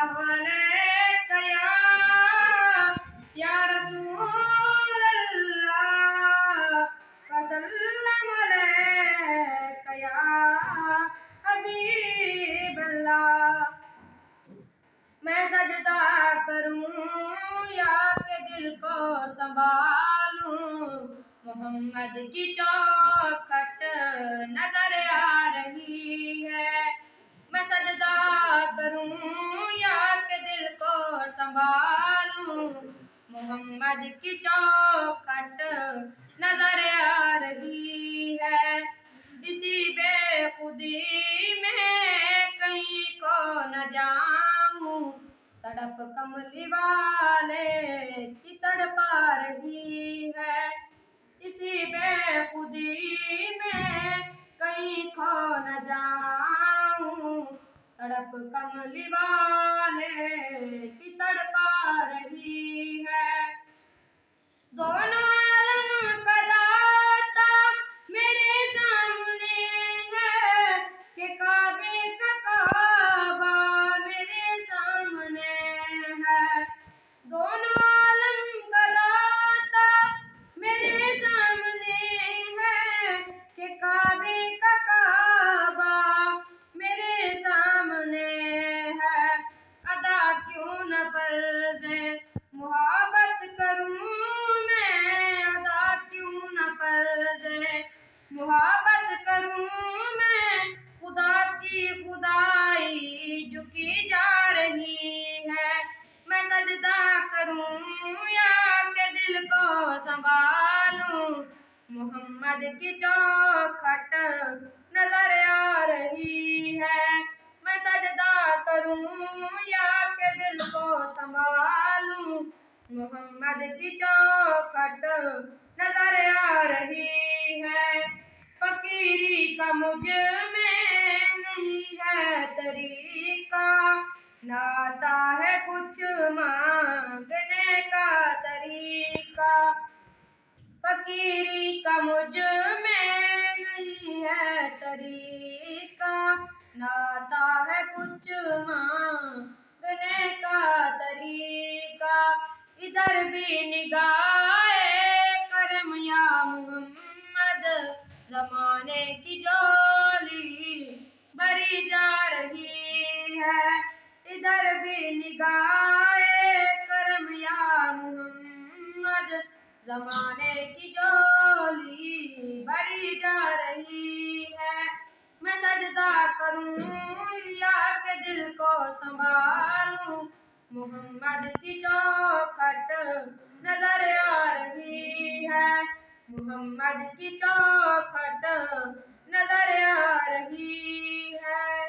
अलैका या रसूल अल्लाह, वसल्लम अलैका या हबीब अल्लाह। मैं सजदा करूं या के दिल को संभालूं, मोहम्मद की चौखट नजर आ रही है। मैं सजदा करूं या के दिल को संभालूं, मोहम्मद की चौखट नजर आ रही है। इसी बेखुदी में कहीं को न जाऊं, तड़प कमली वाले की तड़पा रही है। इसी बेखुदी में कहीं खो न जाऊं, तड़प कमली वाले की तड़पा रही है। दोनों आलम का दाता मेरे सामने है, कि काबे का काबा मेरे सामने है। दोनों आलम का दाता मेरे सामने है, कि काबे का काबा मेरे सामने है। अदा क्यों न फर्ज़े मुहब्बत करूं मैं, अदा क्यों न फर्ज़े मुहब्बत करूं मैं। खुदा की खुदाई झुकी जा रही है। मैं सजदा करूं या के दिल को संभालूं, मोहम्मद की चौखट नजर आ रही है। मैं सजदा करूं या के दिल को संभालूं, मोहम्मद की चौखट नजर आ रही है। फकीरी का मुझ में नहीं है तरीका, नाता है कुछ मांगने का तरीका। फकीरी का मुझ में नहीं है तरीका, नाता है कुछ मांगने का तरीका। इधर भी निगाहे करम या मोहम्मद, ज़माने की झोली भरी जा रही है। इधर भी निगाहे करम या मोहम्मद, ज़माने की झोली भरी जा रही है। मैं सजदा करूं या के दिल को संभालूं, मोहम्मद की चौखट नजर आ रही है। मोहम्मद की चौखट नजर आ रही है।